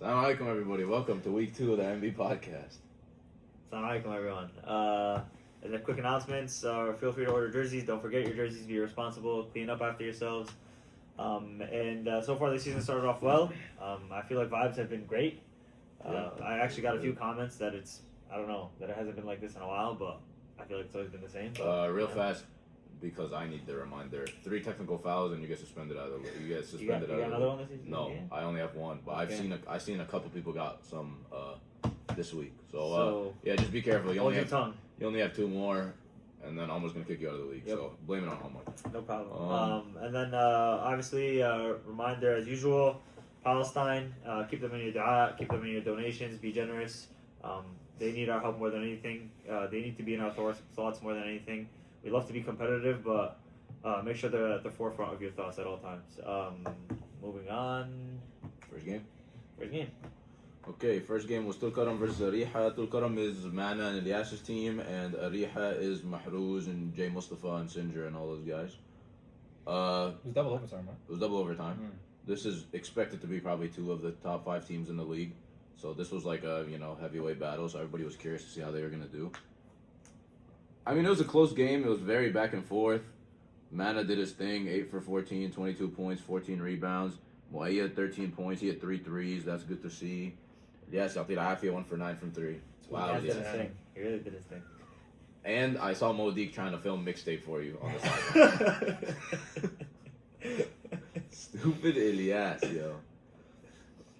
Assalamu alaikum, everybody. Welcome to week 2 of the MB podcast. Assalamu alaikum, everyone. And then quick announcements. Feel free to order jerseys. Don't forget your jerseys. Be responsible. Clean up after yourselves. So far, this season started off well. I feel like vibes have been great. I actually got a few comments that it hasn't been like this in a while, but I feel like it's always been the same. But, Fast, because I need the reminder. 3 technical fouls and you get suspended out of the league. You get suspended you out got of the another league. one this season? No, Yeah. I only have one, but Okay. I've seen a couple people got some this week. So just be careful. You Hold only your have tongue. 2 more, and then Almost gonna kick you out of the league. Yep. So blame it on Almost. No problem. And then obviously, reminder as usual, Palestine. Keep them in your dua. Keep them in your donations. Be generous. They need our help more than anything. They need to be in our thoughts more than anything. We love to be competitive, but make sure they're at the forefront of your thoughts at all times. Moving on. First game. Okay. First game was Tulkaram versus Ariha. Tulkaram is Mana and Ilyas's team, and Ariha is Mahrouz and Jay Mustafa and Sinjar and all those guys. It was double overtime, right? It was double overtime. This is expected to be probably 2 of the top 5 teams in the league. So this was like a heavyweight battle. So everybody was curious to see how they were gonna do. I mean, it was a close game. It was very back and forth. Mana did his thing, 8 for 14, 22 points, 14 rebounds. Muayya had 13 points. He had 3 threes. That's good to see. Yes, I'll take Afia 1 for 9 from 3. Wow. He did his thing. He really did his thing. And I saw Modiq trying to film mixtape for you on the side. Stupid Ilyas, yo.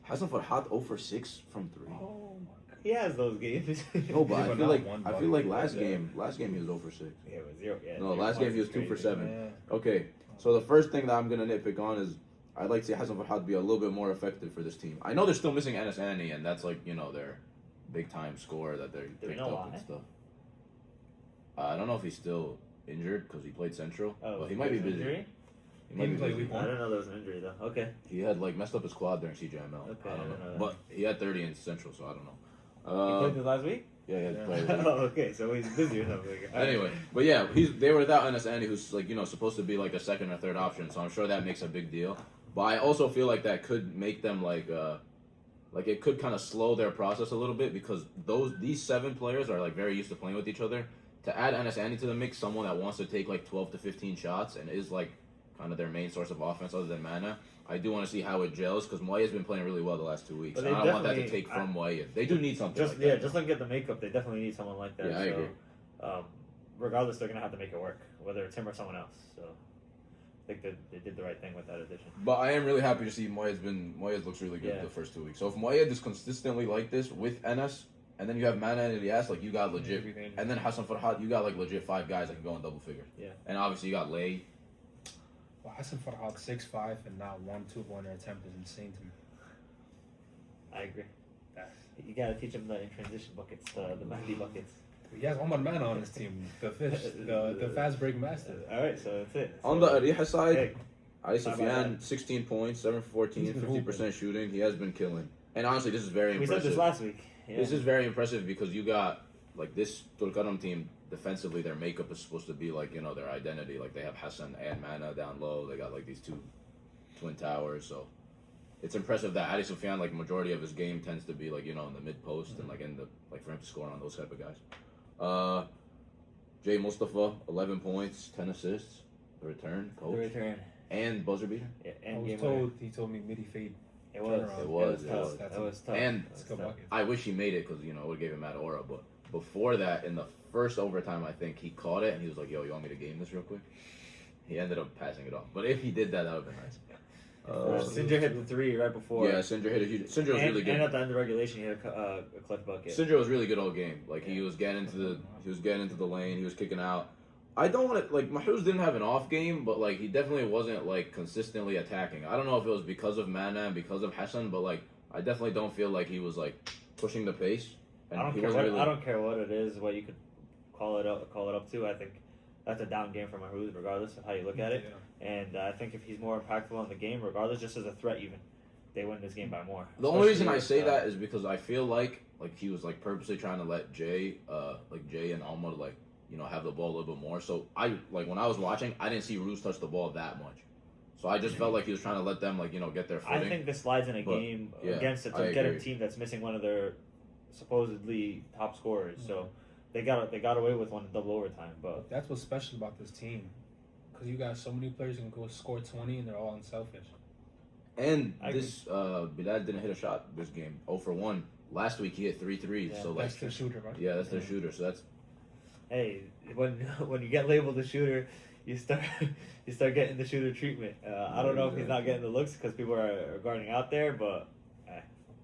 Hassan Farhat 0 for 6 from 3. Oh my god. He has those games. No, but Yeah, I feel like last game he was 0 for 6. Yeah, it was 0. Yeah, No, 0 last game he was points 2 for is 7. Yeah. Okay, so the first thing that I'm gonna nitpick on is I'd like to see Hassan Farhat be a little bit more effective for this team. I know they're still missing Enes Annie, and that's like their big time scorer that they're Do we picked know up why? and stuff. I don't know if he's still injured because he played Central, Oh, but he might be there's an busy. injury? He might be He played busy. week I one. didn't know there was an injury though. Okay. He had messed up his quad during CJML. Okay, I I don't didn't know know, that. but he had 30 in Central, so I don't know. He played this last week? Yeah, he had Yeah. played. Oh, okay. So he's busy or something. Anyway, but yeah, they were without Enes Annie, who's supposed to be like a second or third option. So I'm sure that makes a big deal. But I also feel like that could make them like it could kind of slow their process a little bit because these 7 players are like very used to playing with each other. To add Enes Annie to the mix, someone that wants to take like 12 to 15 shots and is like kind of their main source of offense other than Mana. I do want to see how it gels because Muayya's been playing really well the last 2 weeks. But And they I don't want that to definitely- take from Muayya. They do need something. Just like that. just like get the makeup, they definitely need someone like that. Yeah, I agree. Regardless, they're gonna have to make it work, whether it's him or someone else. So I think they did the right thing with that addition. But I am really happy to see Muayya's looks really good Yeah. the first 2 weeks. So if Muayya is consistently like this with Enes, and then you have Mana and Ilyas, like you got legit, Everything. and then Hassan Farhat, you got like legit 5 guys that can go in double figures. Yeah. And obviously you got Lay. Well, Hassan Farhat 6'5" and not 1 2-pointer attempt is insane to me. I agree. That's, You gotta teach him the in transition buckets, the Mahdi buckets. he has Omar Mana on his team, the fish, the fast break master. All right, so that's it. On the Ariha side, Hey, Ali How about Sufyan, 16 points, 7 for 14, He's been 50% shooting. He has been killing. And honestly, this is very we said impressive. this last week. Yeah. This is very impressive because you got like this Tulkaram team defensively. Their makeup is supposed to be like their identity. Like they have Hassan and Mana down low. They got like these 2 twin towers. So it's impressive that Ali Sufyan, like majority of his game tends to be like in the mid post and like in the for him to score on those type of guys. Jay Mustafa, 11 points, 10 assists, the return, the coach, return. and buzzer beater. Yeah, I and was game told, winner. he told me midi fade. It was. turnaround. It was, It it was was. tough. That was tough. And That was Let's go tough. buckets. I wish he made it because it would give him that aura. But before that, in the first overtime, I think he caught it and he was like, "Yo, you want me to game this real quick?" He ended up passing it off. But if he did that, that would have been nice. Sinjar hit the 3 right before. Yeah, Sinjar hit a huge. Sinjar was really good. And at the end of regulation, he had a clutch bucket. Sinjar was really good all game. Like he was getting into the lane. He was kicking out. I don't want to Mahrouz didn't have an off game, but like he definitely wasn't like consistently attacking. I don't know if it was because of Mana and because of Hassan, but like I definitely don't feel like he was like pushing the pace. And I don't he care. wasn't What, really. I don't care what it is, what you could call it up to. I think that's a down game for Mahrouz, regardless of how you look at it. Yeah. And I think if he's more impactful in the game, regardless, just as a threat, even they win this game by more. The only reason I Especially say with, that is because I feel like he was like purposely trying to let Jay and Alma have the ball a little bit more. So I when I was watching, I didn't see Roos touch the ball that much. So I just felt like he was trying to let them like get their I footing. think this slides in a But, game yeah, against to I get a agree. team that's missing one of their supposedly top scorers. So they got away with one in double overtime. But That's what's special about this team, because you got so many players who can go score 20 and they're all unselfish. And I this Bilal didn't hit a shot this game. 0 for 1. Last week he hit 3 threes. Yeah, So like That's their shooter, right? yeah, that's their shooter. So that's hey, when you get labeled a shooter, you start getting the shooter treatment. I don't know if he's not getting the looks because people are guarding out there, but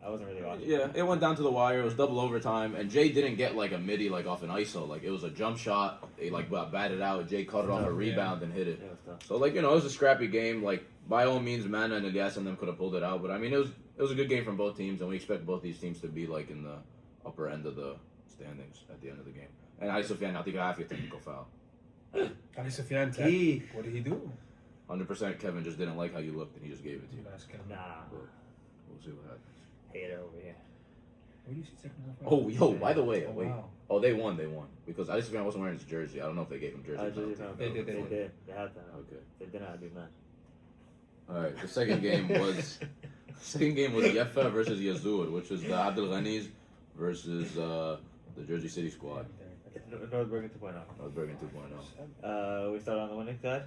I wasn't really watching. yeah. It went down to the wire. It was double overtime, and Jay didn't get like a midi like off an ISO. Like it was a jump shot. They like got batted out. Jay cut it off a rebound and hit it. Yeah, it was tough. So like it was a scrappy game. Like by all means, Mana and Elias and them could have pulled it out. But I mean, it was a good game from both teams, and we expect both these teams to be like in the upper end of the standings at the end of the game. And Ali Sufyan, I think I have a technical foul. Ali Sufyan, He- what did he do? 100% Kevin just didn't like how you looked, and he just gave it to you. Nah, We'll see what happens. hater over here. Where do you see technical foul? Oh, yo, by the way, Oh, wait. wow. Oh, they won. Because Ali Sufyan wasn't wearing his jersey. I don't know if they gave him jersey. They did. They had that. Okay. They did not do that. All right. The second game was Yefa versus Yazur, which was the Abdul Ghanis versus the Jersey City squad. North Bergen 2.0. North Bergen 2.0. We start on the winning side.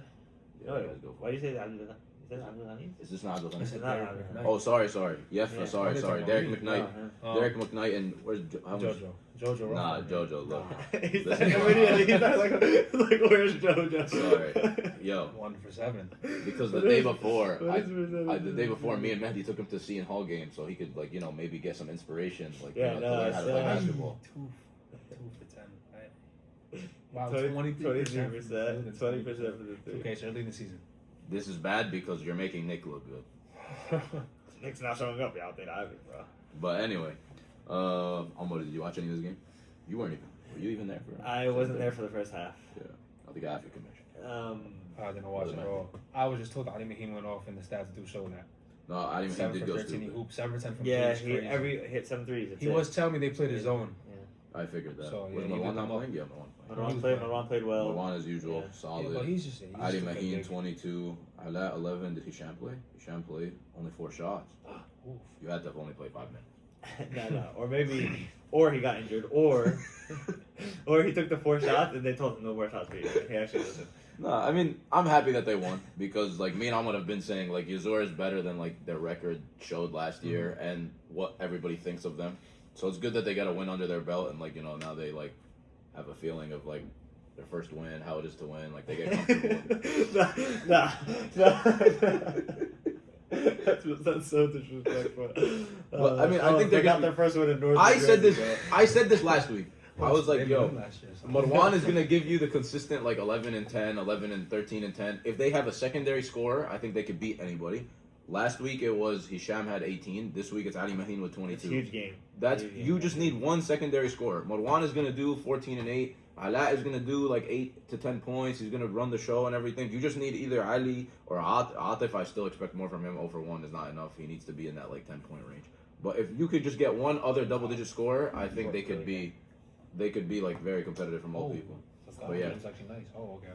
Yeah, you guys go for Why it. do you say that? You said Abdul Ghanis? Is this not Abdul I Ghanis? said not Derek Abdul McKnight. Oh, sorry. Yefa, Yeah. sorry. What are Derek you McKnight. Oh. Derek McKnight and where's Jojo. Nah, Roth. Jojo. Look. He's like immediately. He's like, where's JoJo? Sorry. Yo, 1 for 7. because the What day is- before, what is it? the day before, me and Mehdi took him to Seton Hall game so he could like maybe get some inspiration, like Yeah, to no, learn how to play so- basketball. 2 for 10. Right. Wow, 23%. 23%. 20% for the three. Okay, so early in the season. This is bad because you're making Nick look good. Nick's not showing up. Yeah, I'll take that, bro. But anyway, Amor, did you watch any of this game? You weren't even. Were you even there for? I wasn't there for the first half. Yeah, I think I have your commission. I didn't watch it at all. I was just told Ali Mahim went off and the stats do show that. No, I didn't 7 think for did go 13, he stupid. hooped 7 for 10 from Yeah, three. he It's crazy. hit 7 threes. That's He it. was telling me they played his zone. I figured that. So, Was yeah, you Marwan got not them playing? Yeah, Marwan playing. Marwan played well. Marwan as usual, Yeah. solid. Yeah, but he's just Ali just Maheen big. 22. Ala 11. Did Hisham play? Hisham played only 4 shots. Oof. You had to have only played 5 minutes. No. Or maybe, or he got injured, or he took the 4 shots and they told him no more shots for you. He actually listened. No, I mean I'm happy that they won because like me and Ahmad have been saying like Yazor is better than like their record showed last year and what everybody thinks of them. So it's good that they got a win under their belt and like now they like have a feeling of like their first win, how it is to win, like they get comfortable. That's so disrespectful. Well, I mean, I think they they're got gonna their first win in North. I said Jersey, this. bro. I said this last week. I was like, They yo, won last year, so- Marwan is gonna give you the consistent like 11 and 10, 11 and 13 and 10. If they have a secondary scorer, I think they could beat anybody. Last week it was Hisham had 18. This week it's Ali Maheen with It's 22. a huge game. That's Huge game. you just need one secondary scorer. Marwan is gonna do 14 and 8. Ala is gonna do like 8 to 10 points. He's gonna run the show and everything. You just need either Ali or Atif. I still expect more from him. 0 for 1 is not enough. He needs to be in that like 10-point range. But if you could just get one other double-digit scorer, I think they could be like very competitive for most people. But yeah. It's actually nice. Oh, okay.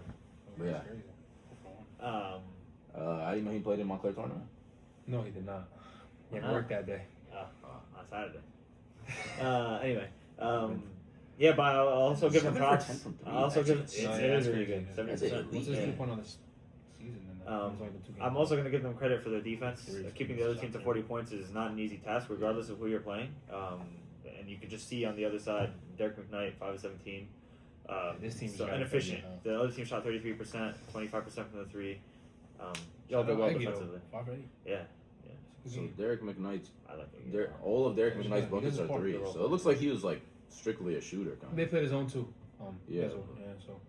But yeah. That's crazy. Ali Maheen played in Montclair tournament. No, he did not. He had Why not? work that day. On Saturday. Anyway, yeah, but I'll also give him 7 for props. 10 from three. I'll also give That's it insane. is Yeah, really that's good. crazy. 70%. That's What's his Yeah. viewpoint on this season? Then? It's only been 2 games. I'm also going to give them credit for their defense. Three. Keeping the other team to 40 points is not an easy task, regardless of who you're playing. And you can just see on the other side, Derek McKnight, 5 of 17. This team's so got inefficient. 30, The other team shot 33%, 25% from the 3. Y'all did I well give it defensively. 5 already. Yeah, So Derek McKnight's I like it. all of Derek He McKnight's does buckets are support the 3. role. So it looks like he was like strictly a shooter kind They of. played his own too. Yeah. Yazoo, so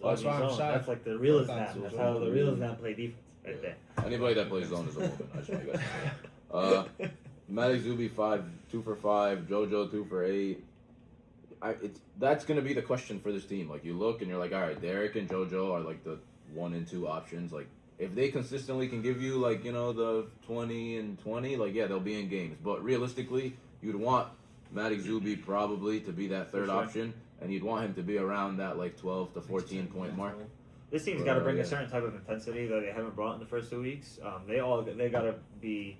That's why I'm shy. That's like the real is That's that. That's so how the cool. real is that play defense right Yeah. there. Anybody that plays zone is a woman. I just want you guys to know. Malik Zubi 2 for 5, JoJo 2 for 8. That's gonna be the question for this team. Like you look and you're like, all right, Derek and JoJo are like the 1 and 2 options. Like if they consistently can give you like the 20 and 20, like yeah, they'll be in games. But realistically, you'd want Malik Zubi probably to be that third For sure. option, and you'd want him to be around that like 12 to 14 point mark. This team's got to bring a certain type of intensity that they haven't brought in the first 2 weeks. They got to be.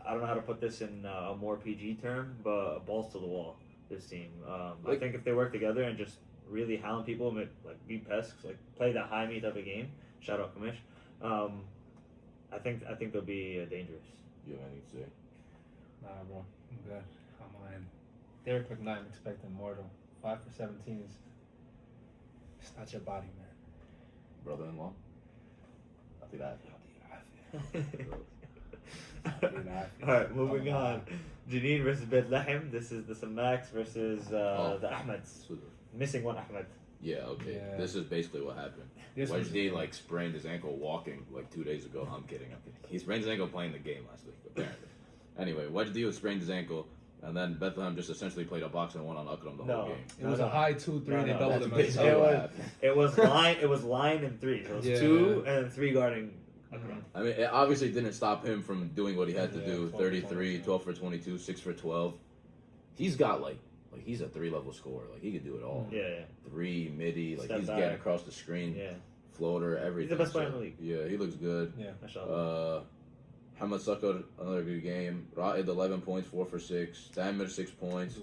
I don't know how to put this in a more PG term, but balls to the wall. This team. I think if they work together and just really hound people, and like be pests, like play that high meat type of game. Shout out Kamish. I think they'll be dangerous. You have anything to say? Nah, bro. I'm good. I'm on. Derek McKnight, I'm expecting more though. 5 for 17 is. It's not your body, man. Brother-in-law? I think that. Alright, moving on. Janine versus Bethlehem. This is the Samaks versus the Ahmeds. Missing one Ahmed. Yeah, okay. Yeah. This is basically what happened. Wajdi like sprained his ankle walking like 2 days ago. I'm kidding. He sprained his ankle playing the game last week, apparently. Anyway, Wajdi was sprained his ankle, and then Bethlehem just essentially played a boxing one on Akram the whole game. It was a high 2-3. They doubled That's him. basically what happened. It was line and 3. So it was 2 and 3 guarding Akram. I mean, it obviously didn't stop him from doing what he had to do. 12 33, 12 for 22, 6 for 12. He's got like he's a 3-level scorer. Like he could do it all. Yeah. 3 midi. Like Step he's back. getting across the screen. Yeah. Floater, everything. He's the best player in the league. Yeah, he looks good. Yeah. Mashallah. Hamad Sakar, another good game. Ra'id 11 points, 4 for 6. Damir 6 points.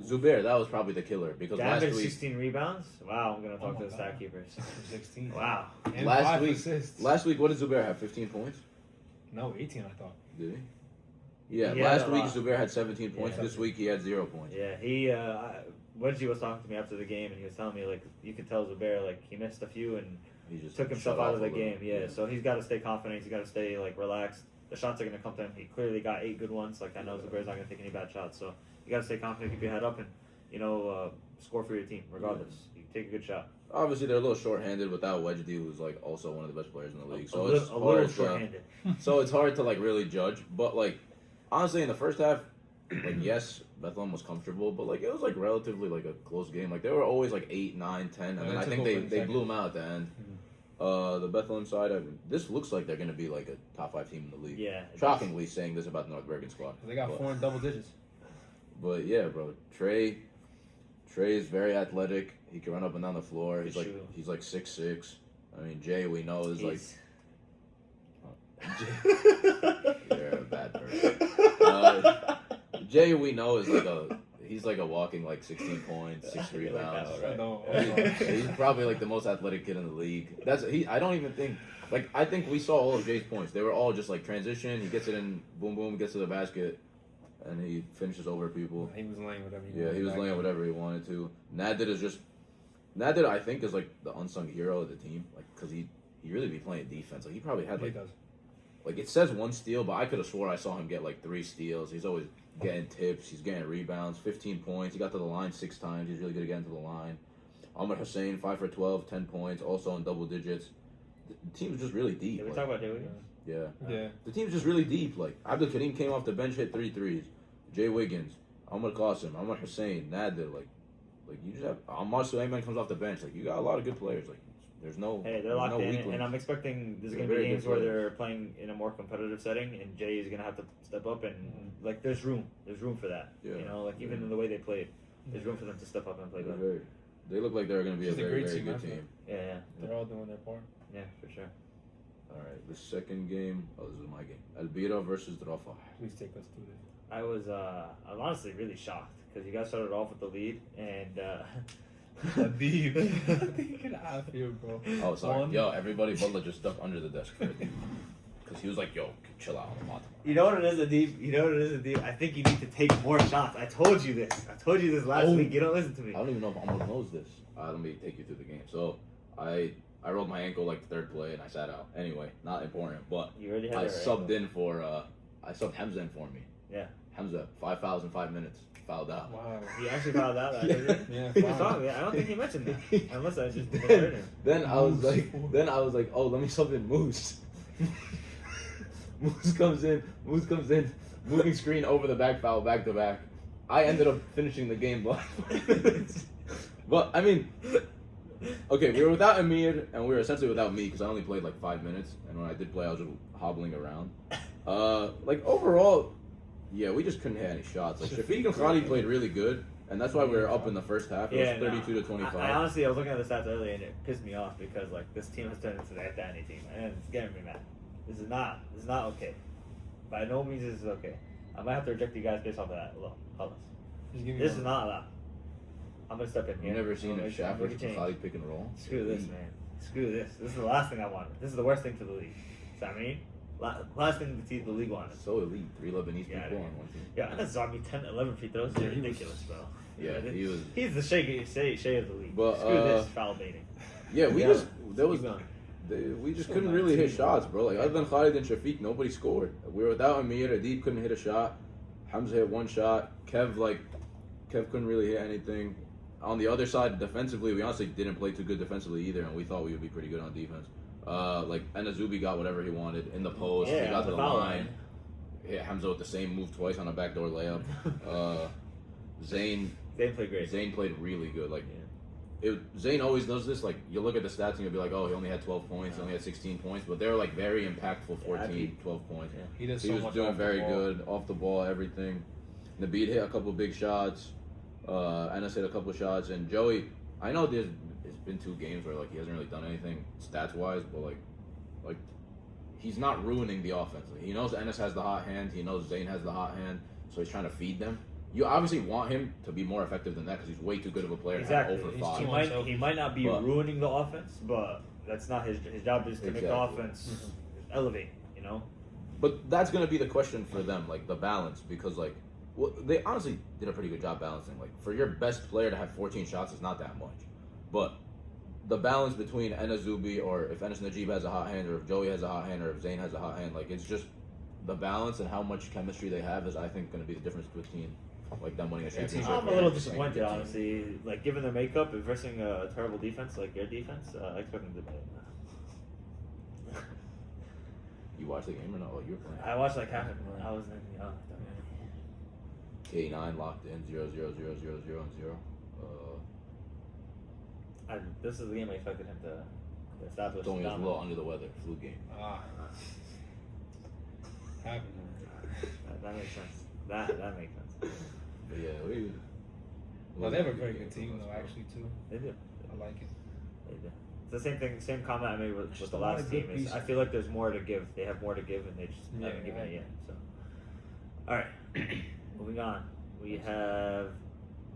Zubair, that was probably the killer because last Damage week 16 rebounds. Wow, I'm gonna talk to the stat God. keepers. 16. Wow. And Last 5 week- assists. last week what did Zubair have? 15 points? No, 18, I thought. Did he? Yeah, He had last a week lot. Zubair had 17 points. Yeah. This week he had 0 points. Yeah, Wedgie was talking to me after the game, and he was telling me like you could tell Zubair like he missed a few and He just took himself shut out off of a the little. game. Yeah, so he's got to stay confident. He's got to stay like relaxed. The shots are gonna come to him. He clearly got 8 good ones. Like I know Zubair's not gonna take any bad shots, so you got to stay confident, keep your head up, and score for your team regardless. You take a good shot. Obviously, they're a little short-handed without Wedgedy, who's like also one of the best players in the league. So a it's little hard. short-handed. So it's hard to like really judge. But like honestly, in the first half, like yes, Bethlehem was comfortable, but like it was like relatively like a close game. Like they were always like 8, 9, 10, and Yeah, then it I took think over in they the blew them out at the end. The Bethlehem side, this looks like they're going to be like a top 5 team in the league. Yeah. it Shockingly saying this about the North Bergen squad. They got 4 in double digits. But yeah, bro, Trey is very athletic. He can run up and down the floor. Good shooter. He's like 6'6". I mean, Jay we know is like is. you're a bad person. Jay we know is like he's like a walking like 16 points, 6 You like rebounds. that one, right? No, He's probably like the most athletic kid in the league. I don't even think I think we saw all of Jay's points. They were all just like transition. He gets it in, boom boom, gets to the basket, and he finishes over people. he was laying whatever he Yeah, wanted he was back laying then. whatever he wanted to. Nadir I think is like the unsung hero of the team, like because he really be playing defense. Like he probably had He like does. like it says 1 steal, but I could have swore I saw him get like 3 steals. He's always getting tips. He's getting rebounds. 15 points. He got to the line 6 times. He's really good at getting to the line. Ahmed Hussein 5 for 12, 10 points, also in double digits. The team's just really deep. Did we like, talk about Jay Wiggins? yeah, Yeah. the team's just really deep. Like Abdul Kareem came off the bench, hit 3 threes. Jay Wiggins, Ahmed Qasim, Ahmed Hussein, Nadir. Like you just have Ammar Suleiman comes off the bench. Like you got a lot of good players. Like there's no Hey, they're there's locked no in, weak and links. I'm expecting there's They're going to be very games good where players. they're playing in a more competitive setting, and Jay is going to have to step up, and like there's room for that. Yeah. You know, like even in the way they played, there's room for them to step up and play better. They look like they're going to be a It's a very, great very team, good I feel. team. Yeah, They're all doing their part. yeah, for sure. All right, the second game. Oh, this is my game. Albira versus Rafah. Please take us through this. I was honestly really shocked because you guys started off with the lead, and Deep. Get out of here, bro. Oh, sorry. One. Yo, everybody, Butler just stuck under the desk for a deep. Because he was like, yo, chill out on the bottom. you know what it is, Adib? You know what it is, Adib? I think you need to take more shots. I told you this. I told you this last week. You don't listen to me. I don't even know if Amor knows this. Let me take you through the game. So, I rolled my ankle like the 3rd play and I sat out. Anyway, not important, but You already had I it right. subbed in for, I subbed Hamza in for me. Yeah. Hamza, 5 fouls in 5 minutes. Fouled out. Wow. He actually found out. Yeah. Yeah, He fine. was talking. I don't think he mentioned that. Unless I just misheard him. Then I was like, oh, let me sub in Moose. Moose comes in, moving screen over the back foul, back to back. I ended up finishing the game by 5 minutes. But, I mean, okay, we were without Amir, and we were essentially without me, because I only played like 5 minutes, and when I did play, I was just hobbling around. Like, overall, yeah, we just couldn't hit any shots. Like, Shafiq and Khadi played really good, And that's why we were up in the first half. It was 32 to 25. I honestly, I was looking at the stats earlier, and it pissed me off because like this team has turned into the Danny team, and it's getting me mad. This is not okay. By no means is this okay. I might have to reject you guys based off of that. Look, hold on. This is not allowed. I'm gonna step in here. You've never seen a Shaq versus Bukhari pick and roll? Screw this, man. Screw this. This is the last thing I wanted. This is the worst thing for the league. So I mean, last thing the league wanted. So elite. 3 Lebanese people on one team. Yeah, that's Zombie 10, 11 free throws. They're ridiculous, bro. Yeah, he was. He's the Shea of the league. But, screw this foul baiting. Yeah, we just So couldn't really hit 19, shots, bro. Like other than Khalid and Shafiq, nobody scored. We were without Amir. Adib couldn't hit a shot. Hamza hit 1 shot. Kev couldn't really hit anything. On the other side, defensively, we honestly didn't play too good defensively either, and we thought we would be pretty good on defense. Like Enazubi got whatever he wanted in the post. Yeah, he got to the foul line. Hit Hamza with the same move twice on a backdoor layup. Zayn played great. Zayn played really good. Like Zayn always does this. Like you look at the stats and you'll be like, oh, he only had 12 points, he only had 16 points, but they were like very impactful 14, 12 points. Yeah. He does He so was much doing off the very ball. good off the ball, everything. Nabeed hit a couple big shots. Enes hit a couple shots, and Joey. I know it's been 2 games where like he hasn't really done anything stats wise, but like he's not ruining the offense. He knows Enes has the hot hand. He knows Zayn has the hot hand, so he's trying to feed them. You obviously want him to be more effective than that because he's way too good of a player Exactly. to have over He's 5. He might not be But- ruining the offense, but that's not his job. Is to make the Exactly. offense elevate. You know. But that's going to be the question for them, like the balance, because like they honestly did a pretty good job balancing. Like for your best player to have 14 shots is not that much, but the balance between Enazubi or if Enes Najib has a hot hand or if Joey has a hot hand or if Zayn has a hot hand, like it's just the balance and how much chemistry they have is I think going to be the difference between like them winning a championship. I'm a little disappointed, honestly. Like given their makeup and versus a terrible defense like your defense, I expect them to play. You watched the game or not? Oh, you were playing. I watched like half of it. I was in. K9 locked in 0-0-0-0-0 and 0. This is the game I expected him to establish. Tony was a dominance. little under the weather. Flu game. Happened. That makes sense. That makes sense. But yeah, No, they have a very good team though, actually too. They do. I like it. They do. It's the same thing. Same comment I made with Just the a lot last of good team. Is I pieces. feel like there's more to give. They have more to give, and they just Yeah, haven't given right. it yet. So, all right, moving on. We have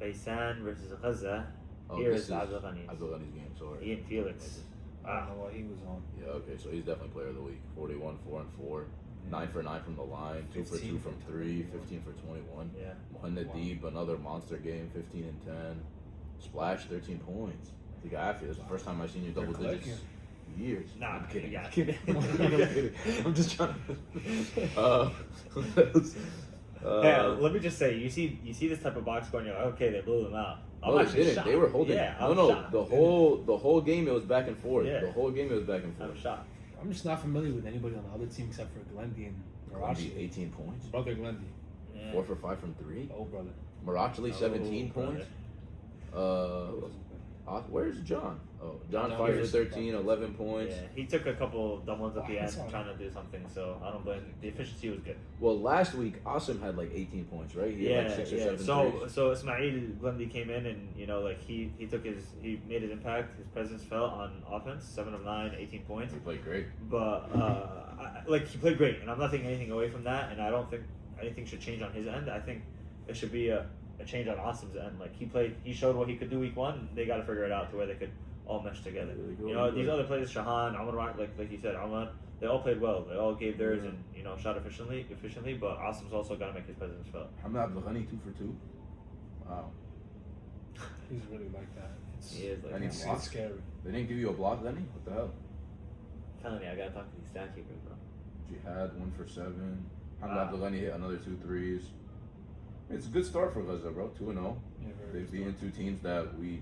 Baysan versus Gaza. Oh, Here this is is Abdul Ghani's. Abdul Ghani's game. Sorry. Ian Felix. I don't know what he was on. Yeah, okay, so he's definitely player of the week. 41, 4 and 4, 9 for 9 from the line, 2 for 2 from 3, 15 for 21. Yeah. Mohamed Deeb, another monster game, 15 and 10. Splash, 13 points. I think I feel it's the first time I've seen you double They're digits in years. Nah, I'm kidding. yeah. I'm kidding. I'm kidding. I'm just trying to. Yeah, let me just say, you see this type of box score, and you're like, okay, they blew them out. No, they didn't. shocked. They were holding. Yeah, No, shocked. the whole game it was back and forth. Yeah. The whole game it was back and I'm forth. shocked. I'm just not familiar with anybody on the other team except for Glendy and Grundy, Marachi. 18 points. Brother Glendy. Yeah. 4 for 5 from 3. Oh, brother. Marachli, 17 brother. points. Where's John? Oh, John John 5 for Pierce. 13, 11 points. Yeah, he took a couple dumb ones at the end, That's all trying to do something. So I don't blame him. The efficiency was good. Well, last week Asim had like 18 points, right? He had like 6 or 7 So threes. so Ismail Glendy came in and like he made his impact. His presence felt on offense. 7 of 9, 18 points. He played great. But he played great, and I'm not taking anything away from that. And I don't think anything should change on his end. I think it should be a change on Asim's end. Like he showed what he could do week 1. They got to figure it out to where they could all mesh together. These other players, Shahan, Amar, like you said, Amar, they all played well. They all gave theirs and shot efficiently. But Asim's also got to make his presence felt. Hamad Abdul Ghani 2 for 2. Wow. He's really like that. It's, He is like And that. he's it's, blocked. it's scary. They didn't give you a block, Lenny? What the hell? I'm telling you, I gotta talk to these stat keepers, bro. Jihad 1 for 7. Hamad Wow. Abdul Ghani hit another 2 threes. It's a good start for Gaza, bro. 2-0. Yeah, They very beat 2 teams that we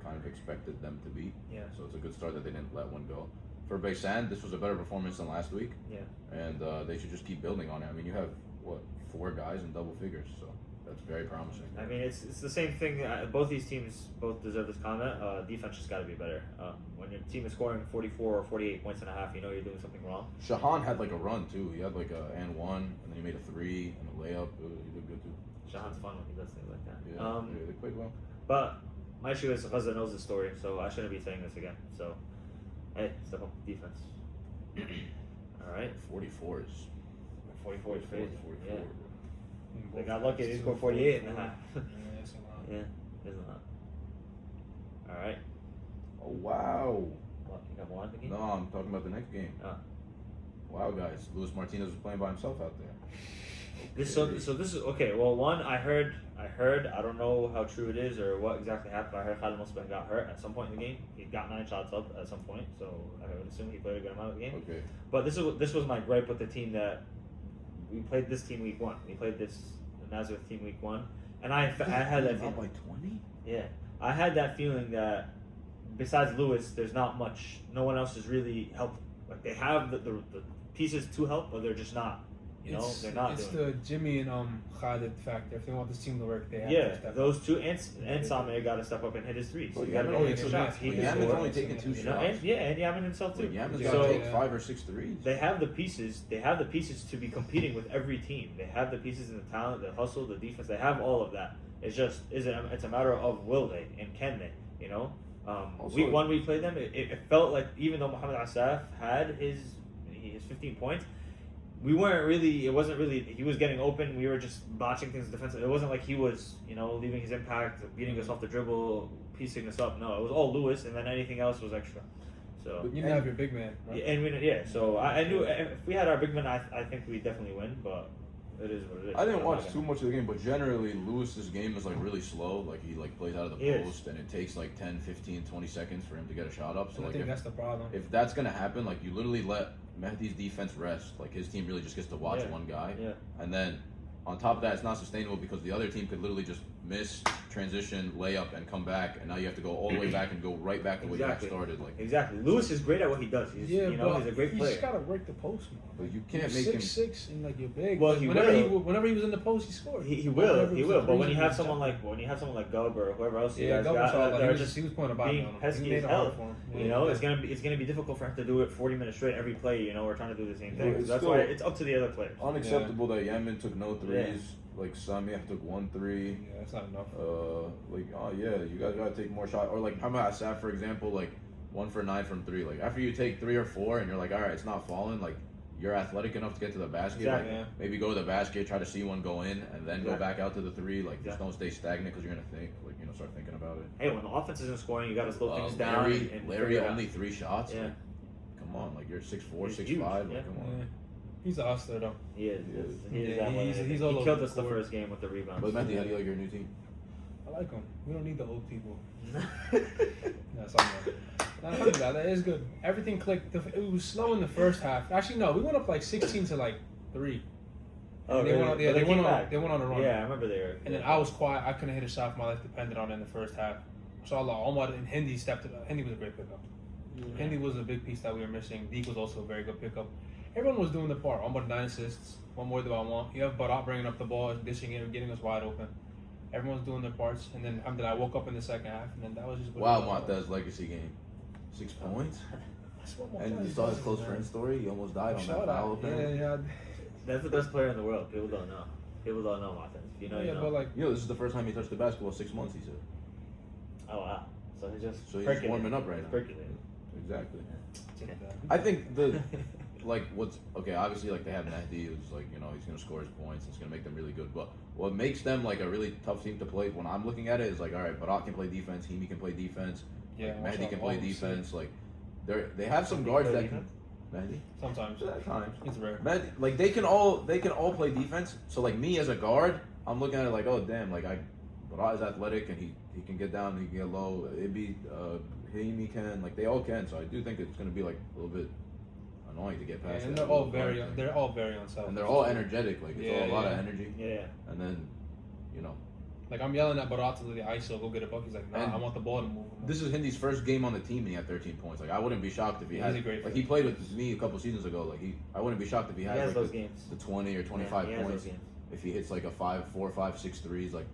kind of expected them to beat. Yeah. So it's a good start that they didn't let one go. For Baysan, this was a better performance than last week. Yeah. And they should just keep building on it. I mean, you have, 4 guys in double figures. So that's very promising. I mean, it's the same thing. Both these teams deserve this comment. Defense just got to be better. When your team is scoring 44 or 48 points and a half, you know you're doing something wrong. Shahan had like a run too. He had like a and 1, and then he made a 3 and a layup. He did good too. Shahan's fun when he does things like that. Yeah, they played well. But my issue is Gaza knows the story, so I shouldn't be saying this again. So, hey, step up the defense. All right. 44 is 44 is crazy. 44. Yeah. They got lucky. They scored 48 and a half. Yeah, that's a lot. Yeah, there's a lot. All right. Oh wow. What, you got more on the game? No, I'm talking about the next game. Oh. Wow, guys, Luis Martinez was playing by himself out there. So this is okay. Well, one I heard. I don't know how true it is or what exactly happened. I heard Khalid Musbah got hurt at some point in the game. He got 9 shots up at some point, so I would assume he played a good amount of the game. Okay. But this was my gripe with the team that we played this team week 1. We played this Nazareth team week 1, and I had that Up feeling. by 20. Yeah, I had that feeling that besides Lewis, there's not much. No one else is really helping. Like they have the pieces to help, but they're just not. You know, they're not It's doing the Jimmy and Khalid factor. If they want this team to work, they have yeah, to step those up. two and Sameh got to step up and hit his threes. Well, You got to Yamin hit his only shots. took- He can Yamin's score. only taken 2 You know, shots. and Yamin himself too. Yamin's So- got to take 5 or 6 threes. They have the pieces. They have the pieces to be competing with every team. They have the pieces and the talent, the hustle, the defense. They have all of that. It's just it's a matter of will they and can they? You know. Also- Week 1 we played them. It felt like even though Mohamed Asaf had his 15 points, we weren't really. It wasn't really. He was getting open. We were just botching things defensively. It wasn't like he was, leaving his impact, beating us off the dribble, piecing us up. No, it was all Lewis, and then anything else was extra. So You have your big man. Right? yeah, and so I knew if we had our big men, I think we definitely win. But it is what it is. I didn't I'm watch not too much of the game, but generally Lewis's game is like really slow. Like he plays out of the He is. post, and it takes like 10, 15, 20 seconds for him to get a shot up. So And I like think that's the problem. if that's gonna happen, like you literally let Mehdi's defense rest. Like his team really just gets to watch Yeah. one guy, Yeah. and then on top of that, it's not sustainable because the other team could literally just miss, transition, layup, and come back, and now you have to go all the way back and go right back to where Exactly. you started. Like, Exactly. Lewis is great at what he does. He's Yeah, but he's a great you player. just gotta work the post, man. but you can't You're make him. 6'6" and like you're big. Well, But he whenever will. whenever he was in the post, he scored. He Whenever will, was he the will. But when threes, you he have was someone like Gub or whoever else you yeah, guys Gub got, was all that like, are he just was putting a body being on him. pesky He made as it hard hell. for him. You know, it's gonna be difficult for him to do it 40 minutes straight every play. You know, we're trying to do the same Well, thing. it's That's still- why it's up to the other players. Unacceptable that Yemen took no threes. Like Samia took 1 3. Yeah, that's not enough. You guys gotta take more shots. Or like how about Asaf, for example, like 1 for 9 from 3. Like after you take 3 or 4 and you're like, all right, it's not falling. Like you're athletic enough to get to the basket. Exactly. Like, maybe go to the basket, try to see one go in, and then go Exactly. back out to the 3. Like just Exactly. don't stay stagnant because you're gonna think, start thinking about it. Hey, when the offense isn't scoring, you got to slow things down. Larry, and Larry figure it out. only 3 shots. Yeah. Like, come on, like you're 6'4", He's 6'5". huge, Like, yeah. come Yeah. on. He's a hustler though. He is. He is. He is Yeah, that way. he's all He over killed the us the court. first game with the rebounds. But Mehdi, how do you like your new team? I like him. We don't need the old people. That's all right. Alhamdulillah, that is good. Everything clicked. It was slow in the first half. Actually, no, we went up like 16 to like 3. Oh, They really? went on- yeah, But they went came on- back. they went on a run. Yeah, I remember they were. And then I was quiet. I couldn't hit a shot. My life depended on it in the first half. So Allah, Omar and Hindi stepped it up. Hindi was a great pickup. Hindi was a big piece that we were missing. Deke was also a very good pickup. Everyone was doing the part. Omar 9 assists. One more than I want. You have Barat bringing up the ball, dishing it, getting us wide open. Everyone's doing their parts. And then I woke up in the second half, and then that was just what Wow, it was. Montez legacy game, 6 points. That's what And you Montez saw his does, close man. friend story. He almost died on Shout that foul. out. apparently. Yeah. That's the best player in the world. People don't know. People don't know Martin. If you know, you Yeah, know. but like, You know, this is the first time he touched the basketball 6 months. He said. Oh wow. So he's just. So he's percolating. warming up right He's now. percolating. Exactly. Okay. I think what's okay. Obviously, like they have Mehdi, who's like he's gonna score his points. It's gonna make them really good. But what makes them like a really tough team to play when I'm looking at it is like, all right, Barat can play defense, Himi can play defense, yeah, like, Mehdi can play all defense. Like they have some guards play that can. Mehdi. Sometimes At times. it's rare. Mehdi, like they can all play defense. So like me as a guard, I'm looking at it like, oh damn, like Barat is athletic and he can get down, he can get low. Ibi, Himi can, like they all can. So I do think it's gonna be like a little bit annoying to get past. And that they're all little very guard thing. unselfish. And they're all energetic. Like it's all a lot of Yeah. energy. Yeah. And then, Like I'm yelling at Barat to do the ISO, go get a buck. He's like, nah, And I want the ball to move. this is Hindy's first game on the team and he had 13 points. Like I wouldn't be shocked if he He's had. a great Like fit. he played with me a couple seasons ago. Like I wouldn't be shocked if he He had has like those the, games. the 20 or 25 he has points. those games. If he hits like a 4, 5, 6 threes, like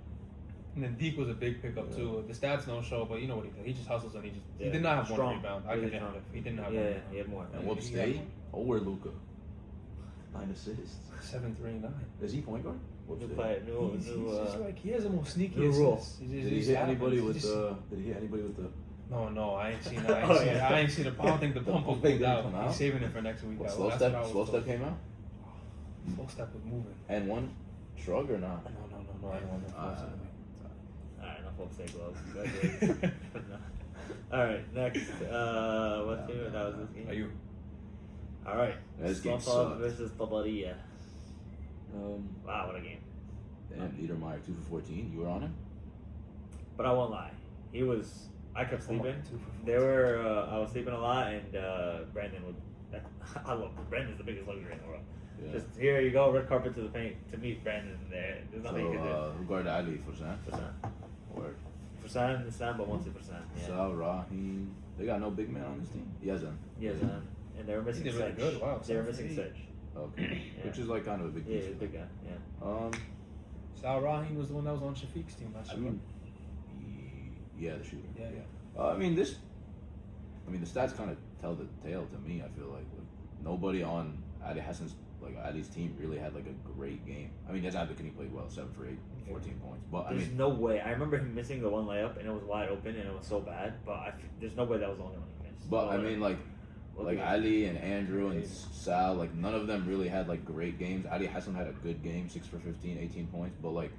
And then Deke was a big pickup too. The stats don't show, but you know what he did. He just hustles and he Yeah. did not have Strong. one rebound. I Really can strong. He didn't have Yeah, one. he had more. and Whoop he State. had Oh, we're Luca. 9 assists. 7-3-9. Is he point guard? What's New it? play, new, He's new. just like he has the most sneaky new rule. assists. Did he hit anybody with the? Did he hit anybody with the? No, I ain't seen that. Oh, yeah. I ain't seen it. I don't think the pump was Big pulled out. didn't come out? He's saving it for next week. What, That's slow what I step. was Slow told. step came out. Slow step was moving. And one shrug or not? No. I don't want to. Alright, enough of say gloves. Alright, next. What team? That was this game. Are you? Alright. This game Slump sucked. versus Tabaria. Wow, what a game. Damn, Niedermeyer 2 for 14. You were on him. But I won't lie. He was. I kept sleeping. 2 for 14. They were. I was sleeping a lot, and Brandon would. I love Brandon's the biggest luxury in the world. Yeah. Just here you go, red carpet to the paint to meet Brandon there. There's So, nothing you can do. who guarded Ali for Sam? Word. Percent, but 1-2%. Yeah. Sal, Rahim. They got no big man on this team. Yazan. Yes, and they were missing He did really Sedge. good. Wow, They were 7 for missing 8. Sedge. Okay. Yeah. Which is like kind of a big Yeah, deal. he's a big guy. Yeah. Sal Rahim was the one that was on Shafiq's team last I year. mean, yeah, the shooter. Yeah. I mean, the stats kind of tell the tale to me. I feel like nobody on Ali Hassan's Ali's team really had like a great game. I mean, he played well, 7 for 8, 14 points. But There's no way. I remember him missing the one layup, and it was wide open, and it was so bad. But there's no way that was the only one he missed. But I mean, like Ali and Yeah. Andrew and Sal, like none of them really had like great games. Ali Hassan had a good game, 6 for 15, 18 points. But like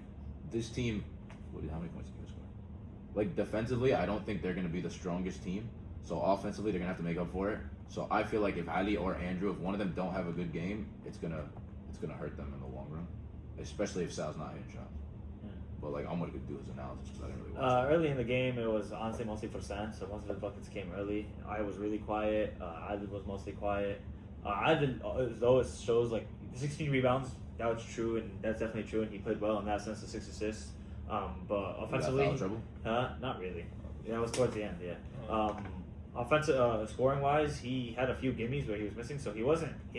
this team, how many points did he score? Like defensively, I don't think they're gonna be the strongest team. So offensively, they're gonna have to make up for it. So I feel like if Ali or Andrew, if one of them don't have a good game, it's gonna hurt them in the long run, especially if Sal's not hitting shots. Yeah. But like I'm gonna do his analysis because I didn't really watch it. Early in the game, it was honestly mostly for Sam. So most of his buckets came early. I was really quiet. Adil was mostly quiet. Adil, though it shows like 16 rebounds, that was true, and that's definitely true. And he played well in that sense, the 6 assists. But offensively, You got foul trouble? not really. That was towards the end. Yeah. Offensive scoring wise, he had a few gimmies where he was missing, so he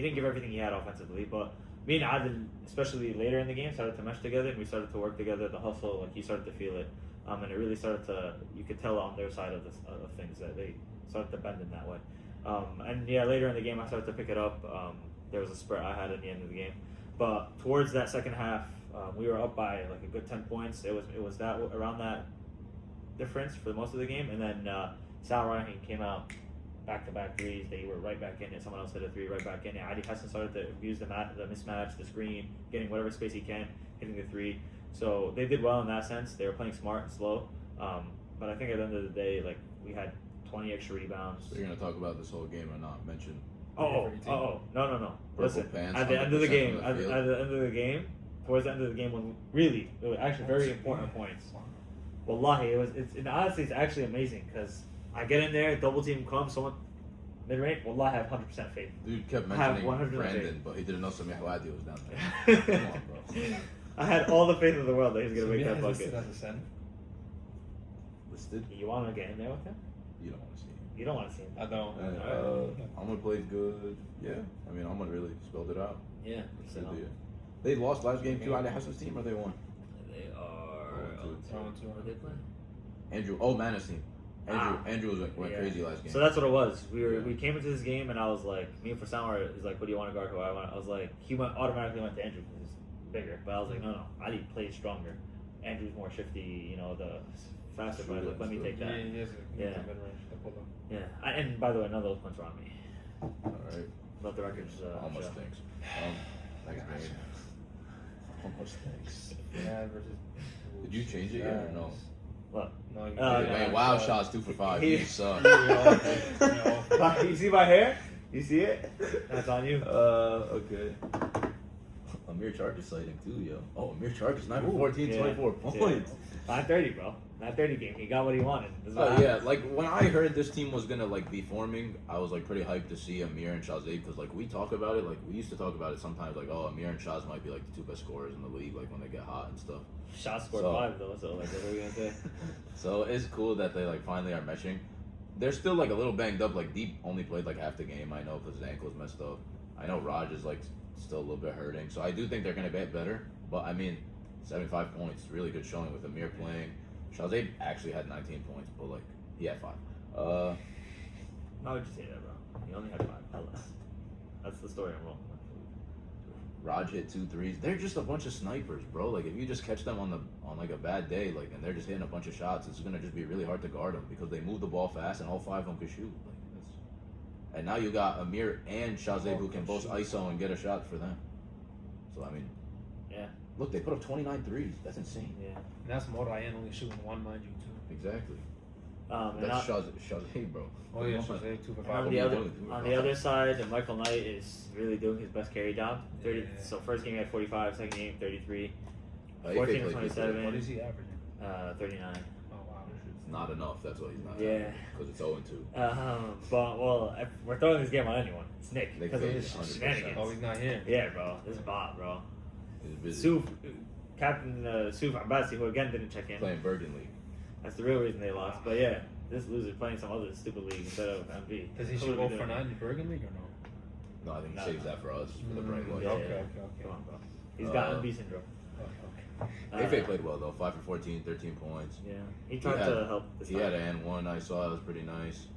didn't give everything he had offensively. But me and Adil, especially later in the game, started to mesh together, and we started to work together. The hustle, like he started to feel it, and it really started to. You could tell on their side of things that they started to bend in that way. And yeah, later in the game, I started to pick it up. There was a spurt I had at the end of the game, but towards that second half, we were up by like a good 10 points. It was that around that difference for most of the game, and then Sal Rahim came out back-to-back threes. They were right back in it. Someone else hit a 3 right back in it. Ali Hassan started to abuse the mismatch, the screen, getting whatever space he can, hitting the 3. So they did well in that sense. They were playing smart and slow. But I think at the end of the day, like we had 20 extra rebounds. So you're gonna talk about this whole game or not mention? No. Purple Listen, pants, at the end of the 100% game, from the at field. the end of the game, towards the end of the game, when really, it was actually very important points. Wallahi, honestly, it's actually amazing because I get in there, double team comes, someone mid range. Wallahi, I have 100% faith. Dude kept I have mentioning 100% Brandon, faith. but he didn't know Samir Hawadi was down there. Come on, bro. I had all the faith in the world that he was gonna make that Samir is listed bucket. as a center. Listed? You want to get in there with him? You don't want to see him. You don't want to see him. I don't. Ahmad played good. Yeah, I mean Ahmad really spelled it out. Yeah. So They lost last game to Ali Hassan's team, or they won? they are. Are they playing? Andrew, Mana's team. Andrew went crazy last game. So that's what it was. We came into this game and I was like, me and Fasan were, he's like, what do you want to guard? Who I want? I was like, automatically went to Andrew because he's bigger. But I was like, no, Ali plays stronger. Andrew's more shifty, the faster. But I was like, let me take that. Yeah. Yeah. And by the way, none of those points were on me. All right. Let the records Almost show. stinks. Thanks, man. Almost stinks. Yeah, versus. Did you change it yet or no? What? No, you Man, wild shots 2 for 5. He- You suck. You see my hair? You see it? That's on you. Okay. Amir Chark is sighting too, yo. Oh, Amir Chark is 9 for 14, 24 points. 930, bro. 930 game. He got what he wanted. That's what Oh happened. yeah, like when I heard this team was gonna be forming, I was pretty hyped to see Amir and Shazade because we talk about it, we used to talk about it sometimes, Amir and Shaz might be the 2 best scorers in the league, when they get hot and stuff. Shot scored So- 5 though, so what are we gonna say? So it's cool that they finally are meshing. They're still a little banged up. Deep only played half the game. I know because his ankle's messed up. I know Raj is still a little bit hurting. So I do think they're gonna get better. But I mean, 75 points, really good showing with Amir playing. Shazade actually had 19 points, but he had 5. Why would you say that, bro? He only had 5. That's the story I'm rolling with. Raj hit 2 threes. They're just a bunch of snipers, bro. Like if you just catch them on like a bad day, like and they're just hitting a bunch of shots, it's gonna just be really hard to guard them because they move the ball fast and all 5 of them can shoot. Like that's, and now you got Amir and Shazib who can both ISO and get a shot for them. So I mean, Yeah. look, they put up 29 threes. That's insane. Yeah. And that's Morayan only shooting 1, mind you, too. Exactly. And That's Shazib, bro. Oh, yeah, Come on. Jose, 2 for And 5. on What the are you other doing? on the other side, Michael Knight is really doing his best carry job. 30. Yeah. So first game he had 45, second game 33, Ife 14 played to good. 27. What is he averaging? 39. Oh, wow. Not enough. That's why he's not. Yeah. Because it's 0-2. But well, if we're throwing this game on anyone, it's Nick Nick because of Page, his 100%. shenanigans. Oh, he's not here. Yeah, bro, this is bot, bro. He's busy Suf, Captain Suf Abbasi, who again didn't check in. playing Bergen League. That's the real reason they lost. But yeah, this loser playing some other stupid league instead of MB. Does he shoot 0 for 9 in Bergen League or no? No, I think he No. saves that for us for the brain Yeah, boys. Okay. Come on, bro. He's got MB syndrome. Okay. Ife played well though. 5 for 14, 13 points. Yeah, he tried had- to help this He time. had an one I saw. It was pretty nice.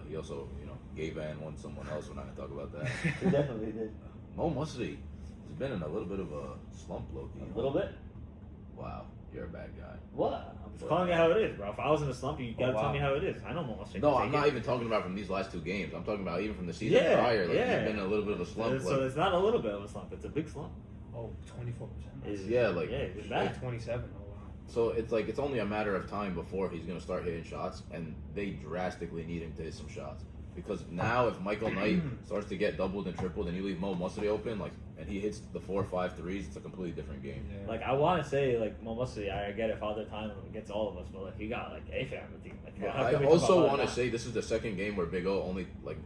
He also, gave an one someone else. We're not gonna talk about that. He definitely did. Mo Musri has been in a little bit of a slump, Loki. A little bit. Wow, you're a bad guy. What? I'm just calling it how it is, bro. If I was in a slump, you gotta wow. tell me how it is. I know most. No, I'm not even talking about from these last 2 games. I'm talking about even from the season Yeah, prior. Like, yeah. he's been in a little bit of a slump. So Like, it's not a little bit of a slump. It's a big slump. Oh, 24%. It's, Yeah, like- it's Like bad. 27. Oh, wow. so it's like it's only a matter of time before he's gonna start hitting shots, and they drastically need him to hit some shots. Because now, if Michael Knight starts to get doubled and tripled, and you leave Mo Musri open, like, and he hits the 4 or 5 threes, it's a completely different game. Yeah. Like I want to say, like Mo Musri, I get it, Father Time against all of us, but like you got like a family team. Like, how I can we talk also about want to that? say this is the second game where Big O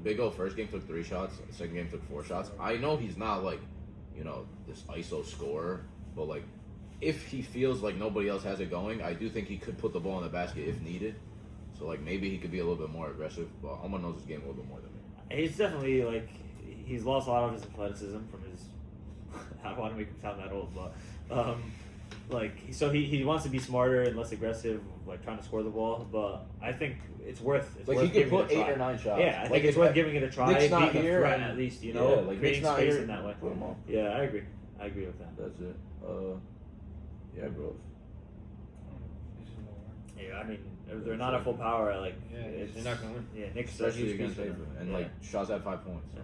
Big O first game took 3 shots, the second game took 4 shots. I know he's not like, this ISO scorer, but like, if he feels like nobody else has it going, I do think he could put the ball in the basket if needed. So like maybe he could be a little bit more aggressive. But Alma knows his game a little bit more than me. He's definitely like he's lost a lot of his athleticism from his. I don't want to make him sound that old, but so he wants to be smarter and less aggressive, like trying to score the ball. But I think it's worth Like worth he could giving put it a 8 try. or 9 shots. Yeah, I Like, think it's if worth giving it a try. Nick's not being here, a threat, and- at least yeah, like, creating Nick's not space here, in that way. put him on. Yeah, I agree with that. That's it. Yeah, bro. This is nowhere. Yeah, I mean if they're not at full power. Like Yeah, it's, they're not gonna win. Yeah, Nick's Especially a huge against piece for Ava. them. And Yeah. like Shaw's had 5 points. So.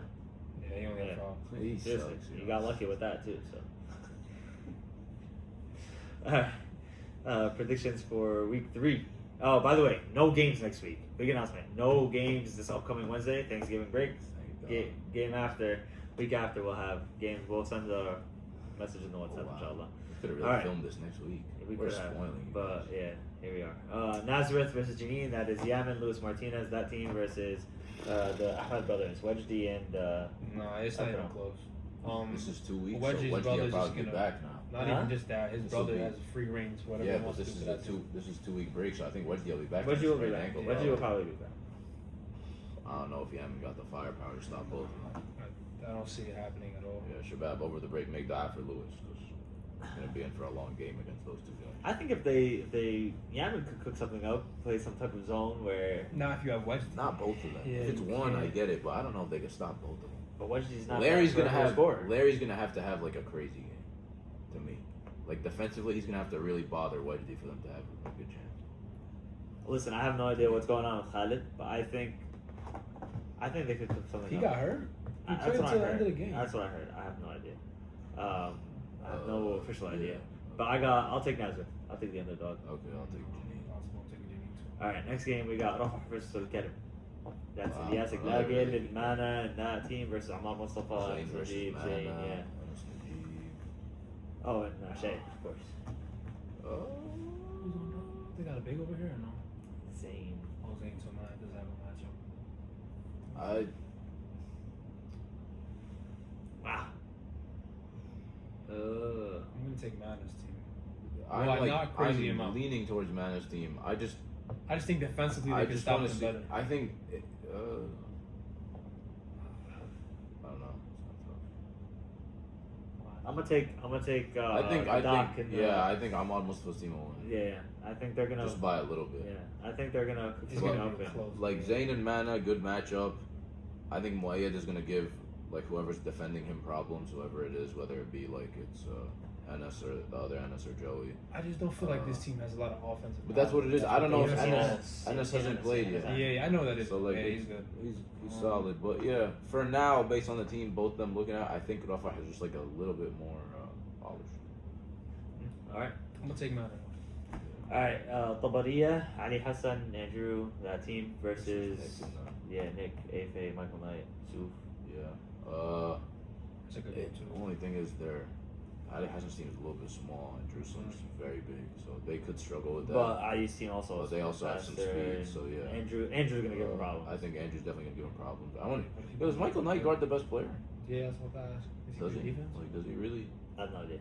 Yeah, he only had Yeah. 12. He Seriously, sucks. you got lucky with that too. So, predictions for week 3. Oh, by the way, no games next week. Big announcement. No games this upcoming Wednesday. Thanksgiving break. Game after, week after, we'll have games. We'll send a message in the WhatsApp, Wow. inshallah. We could have really Alright. filmed this next week. We We're could have, spoiling you. but yeah, here we are. Nazareth versus Janine. That is Yaman, Luis Martinez. That team versus the Ahmed brothers, Wedge D and No, it's not Okay. even close. This is 2 weeks, Wedge's so Wedge brother's will just probably be gonna- back now. Not Huh? even just that. His This will brother be- has free reigns, whatever Yeah, he but wants this to is do. a 2-week break, so I think Wedge will be back. Wedge from will his be sprained back. ankle, Wedge bro. will probably be back. I don't know if he haven't got the firepower to stop both of them. I don't see it happening at all. Yeah, Shabab over the break make die for Lewis because he's gonna be in for a long game against those 2 guys. I think if they Yaman could cook something up, play some type of zone where, Not if you have Wedge. Not both of them. Yeah, if it's you one, I can't. get it, but I don't know if they can stop both of them. but Wedge D's not. Larry's that gonna good of a have scorer. Larry's gonna have to have like a crazy game to me. Like defensively, he's gonna have to really bother Wedge D for them to have a good chance. Listen, I have no idea what's going on with Khalid, but I think they could cook something He up. got hurt. He That's played what I until the heard. end of the game. That's what I heard. I have no idea. I have no official idea. Yeah. But I'll take Nazareth. I'll take the underdog. Okay, I'll take Janine. Possible, take a Janine too. All right, next game we got Rafa versus Kerim. That's Wow. Yasik Another Nagin really and Mana and that team versus Ahmad Mustafa Zayn and versus Zayn, Mana, yeah. versus Najib. Oh, and Shay, of course. Oh. Who's on top? They got a big over here or no? Zayn. Oh, Zayn, so man doesn't have a matchup. Wow. I'm gonna take Mana's team. I'm Well, like, not crazy I'm amount. leaning towards Mana's team. I just think defensively they can just stop want them to see. better. I think. I don't know. I'm gonna take. I think Ahmad Mustafa's team will win. Yeah, I think they're gonna. Just by a little bit. Yeah, I think they're gonna cook It's something gonna up. be And, close. Like Zayn and Mana, good matchup. I think Muayyad is gonna give like whoever's defending him problems, whoever it is, whether it be like it's Ennis or the other Ennis or Joey. I just don't feel like this team has a lot of offensive. But that's what it is. I don't know if Yeah. Ennis hasn't played yet. Yeah, I know that. So like, he's good. He's solid. But yeah, for now, based on the team, both them looking at, I think Rafa has just like a little bit more polish. All right. I'm gonna take Matter. All right. Tabariya, Ali Hassan, Andrew, that team versus Nick, Afe, Michael Knight, Suf. Yeah. It's a good game too. The only thing is Ali Hassan's team is a little bit small and Jerusalem's very big, so they could struggle with that. But Ali's team also. But they also have some speed, so yeah. Andrew's gonna give him problems. I think Andrew's definitely gonna give him problems. Does Michael Knight guard the best player? Yeah, that's what I asked. Does he? Defense? Like, does he really? I have no idea.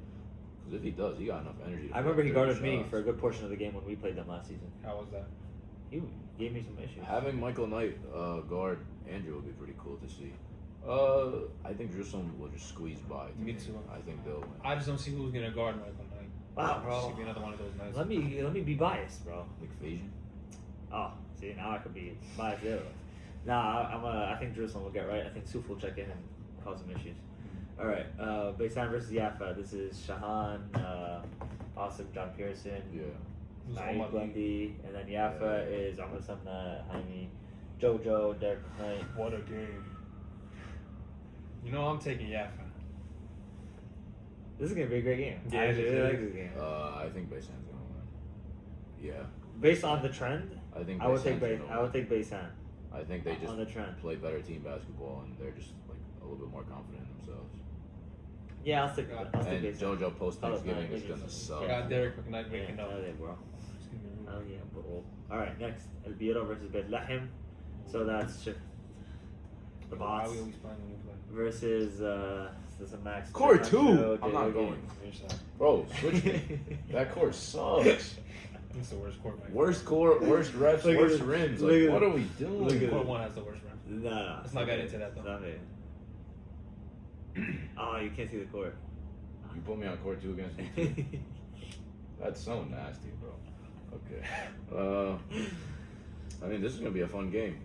Because if he does, he got enough energy. I remember he guarded me for a good portion of the game when we played them last season. How was that? He gave me some issues. Having Michael Knight guard Andrew would be pretty cool to see. I think Jerusalem will just squeeze by. Me too. I think they'll win. I just don't see who's gonna guard Michael Knight. Wow, This bro. should be another one of those nights. Let me be biased, bro. Like Phasian? Oh, see now I could be biased the other way. Nah, I think Jerusalem will get right. I think Suf will check in and cause some issues. All right, Beisan versus Yafa. This is Shahan, Awesome, John Pearson, Yeah. Who's Naeem Omar Lee? Bundy, and then Yafa is Ahmed Samna, Jaime, Jojo, Derek Knight. What a game. You know I'm taking Yafa. This is gonna be a great game. Yeah, I actually it really is. like this game. I think Beisan's gonna win. Yeah. Based on the trend, I think I would take Beisan's gonna I would take Beisan I think they just on the trend. play better team basketball and they're just like a little bit more confident in themselves. Yeah, I'll stick with it. I'll stick And Beisan. JoJo post Thanksgiving is maybe gonna it's- suck. I got Derek McKnight Yeah, waking up. hell yeah, bro. It's gonna be Oh yeah, bro. All right, next El Biro versus Beit Lahem. So that's the Why boss we always playing when you play? versus this is Max. Court Gianfranco, 2. I'm not going. Here's that. Bro, switch me. That court sucks. It's the worst court. Right? Worst court, worst refs, Look at worst this. rims. Look Like, at what it. are we doing? Look at Court it. 1 has the worst rims. Nah, Let's not get into that, though. Not it. Oh, you can't see the court. You put me on court 2 against me. That's so nasty, bro. Okay. I mean, this is gonna be a fun game.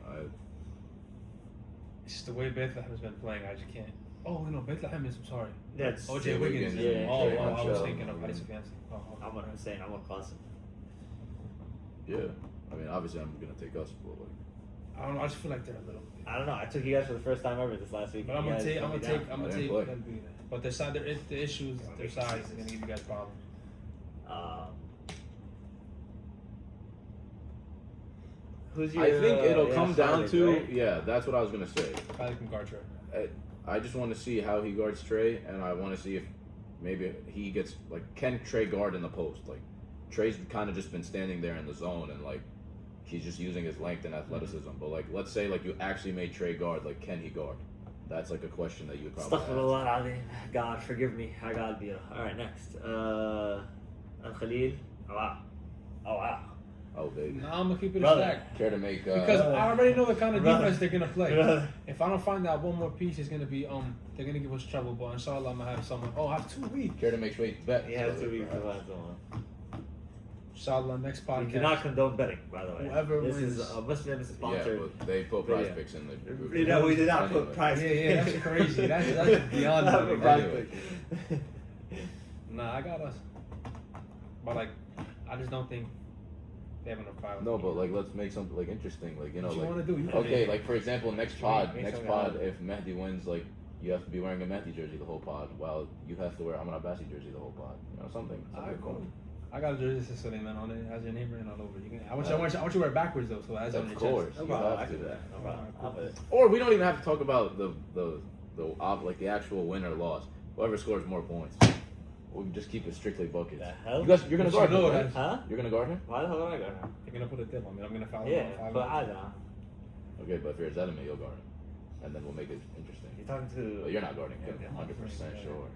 It's just the way Bethlehem has been playing. I just can't. Oh, no, Bethlehem is. I'm sorry. That's OJ Wiggins. Yeah. Oh, yeah. I was Michelle. thinking of Alice Fancy. Oh, I'm saying I'm gonna cross him. Yeah. I mean, obviously, I'm gonna take us, but like, I don't know. I just feel like they're a little. I don't know. I took you guys for the first time ever this last week. But I'm You gonna guys take. I'm let gonna me take. down. I'm gonna I take didn't play. them beating it. But their side, the issues, their size is gonna give you guys problems. Who's your? I think it'll come down Charlotte, to right? yeah. That's what I was gonna say. I like guard Trey. I just want to see how he guards Trey, and I want to see if maybe he gets like can Trey guard in the post. Like Trey's kind of just been standing there in the zone, and like he's just using his length and athleticism. But like, let's say like you actually made Trey guard, like can he guard? That's like a question that you would probably Stuck with a ask. lot, Ali. God, forgive me. I got you. All right, next. Al Khalil. Oh wow. Oh wow. Oh baby, Nah, I'm gonna keep it a Brother. stack. care to make Because I already know the kind of Brother. defense they're gonna play. Brother. If I don't find out one more piece, it's gonna be they're gonna give us trouble. But inshallah, I'm gonna have someone. Oh, I have 2 weeks. care to make straight bet? He has 2 weeks to last one. Inshallah, next We podcast. do not condone betting, by the way. Whoever this wins. is a Muslim Yeah, sponsored. but they put prize Yeah. picks in the group. We did not put Anyway. prize. Yeah, that's crazy. That's beyond Not money. put prize Anyway. pick. Nah, I got us. But like, I just don't think they have enough power. No, but like let's make something like interesting, like you know, What you like wanna do? You okay, like for example, next pod, Make next something pod, happen. if Mehdi wins, like you have to be wearing a Mehdi jersey the whole pod, while you have to wear Amar Abbasi jersey the whole pod. You know, something Alright, cool. cool. I got a jersey that says Suleiman on it. It has your name written all over. You can. I want you to wear it backwards though, so it has it on Of your course. chest. No You problem. have I to. can do that. No problem. I'll put it. Or we don't even have to talk about the like the actual win or loss. Whoever scores more points, we can just keep it strictly buckets. The hell? You guys, you're gonna But guard you him, know right? that- Huh? You're gonna guard him? Why the hell would I go now? They're gonna put a tip on me. I'm gonna foul Yeah, him on 5 but I minutes. don't. Okay, but if you're his enemy, you'll guard him, and then we'll make it interesting. You're talking to. But you're not guarding him, Yeah, 100% sure.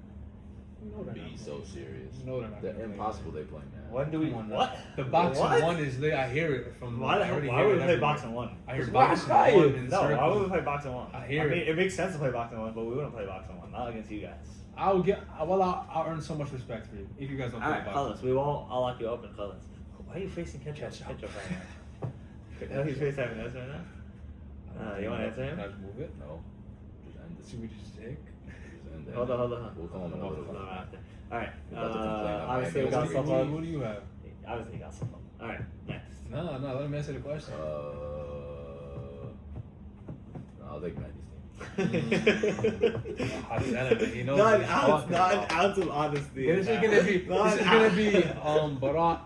You know they're Be not so playing. serious. You know they're not They're gonna play. impossible they play now. When do we? Come on, What? The boxing What? one is lit. I hear it from. Why the I hell? already Why hear would it we play everywhere. boxing one? I hear It's boxing fire. one in No, why circles. would we play boxing one? I hear mean, it. it makes sense to play boxing one, but we wouldn't play boxing one. Not against you guys. I'll earn so much respect for you if you guys don't play Alright, boxing. Cullis, we won't. I'll lock you up in Cullis. Why are you facing ketchup? Ketchup. Ketchup right now. No, he's FaceTiming us right now. You want to answer him? Can I just move it? No. Just ended. Should we just take? It's ended. Hold on. We'll call him in a little bit. No, after. All right. He's about to complain that Obviously, we Miami got was stuff weak. up. What do you have? Obviously, we got stuff up. All right. Next. No, let him answer the question. I'll take Mandy's team. He knows Not what an he's ounce, talking not an about. ounce of honesty. This is gonna be Barat,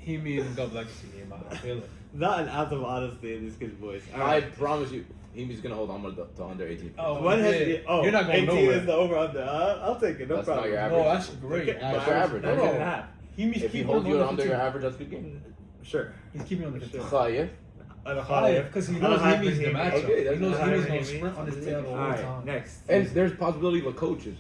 Himi, and Gub Legacy game. I feel it. Not an ounce of honesty in this kid's voice. All I right. promise you, Himi's gonna hold on to under 18. Oh, When has yeah. the, oh, You're not going 18 nowhere. is the over under. I'll take it. No That's problem. not your average. No, that's great. Okay, What's your average? 19.5. Himi's If he keeping holds him you under under 15. your average, that's a good game. Sure. He's keeping him under 15. Khayef. Because he knows Himi's the matchup. Okay, He that's knows not Himi's Himi. gonna sprint on his tail the All whole right. time. Next. And there's possibility of coaches.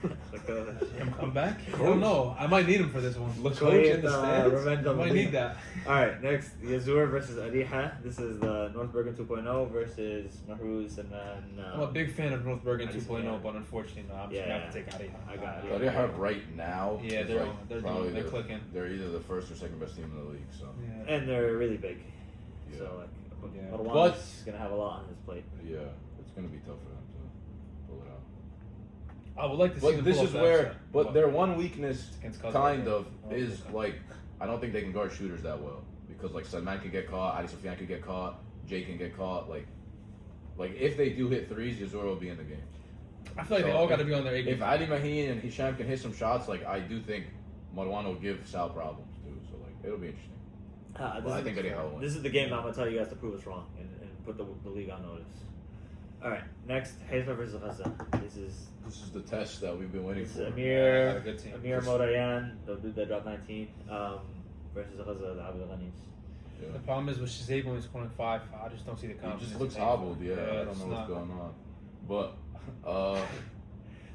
Him come back? I don't know. I might need him for this one. Coach Wait, in the stands. revenge I on might the need that. All right, next Yazur versus Ariha. This is the North Bergen 2.0 versus Mahruz, and then I'm a big fan of North Bergen I just- 2.0, yeah. but unfortunately, no, I'm just Yeah. gonna have to take Ariha. I got it. So they have right now. Yeah, is, they're like, on- they're probably they're clicking. They're either the first or second best team in the league. So Yeah. and they're really big. Yeah. So like, Yeah. Marwan's gonna have a lot on his plate. yeah, it's gonna be tough for them to pull it out. I would like to see But them this pull is off that where, upset, but their one weakness, against Kazakhstan. kind of, Oh, is okay. like I don't think they can guard shooters that well because like Salman can get caught, Ali Sufyan can get caught, Jay can get caught. Like if they do hit threes, Yazur will be in the game. I feel like they So all got to be on their A game. If Ali Maheen and Hisham can hit some shots, like I do think Marwan will give Sal problems too. So like it'll be interesting. This, Well, I is think Ariha will win. this is the game I'm gonna tell you guys to prove us wrong and put the league on notice. All right, next Haifa versus Gaza. This is the test that we've been waiting It's for. Got a Amir good team. Morayan, the dude that dropped 19, versus Gaza, the Abdul Ghanis. Yeah. The problem is with Shazay when he's scoring 5, I just don't see the He confidence. just looks in hobbled. Haifa. Yeah, I don't it's know what's not- going on. But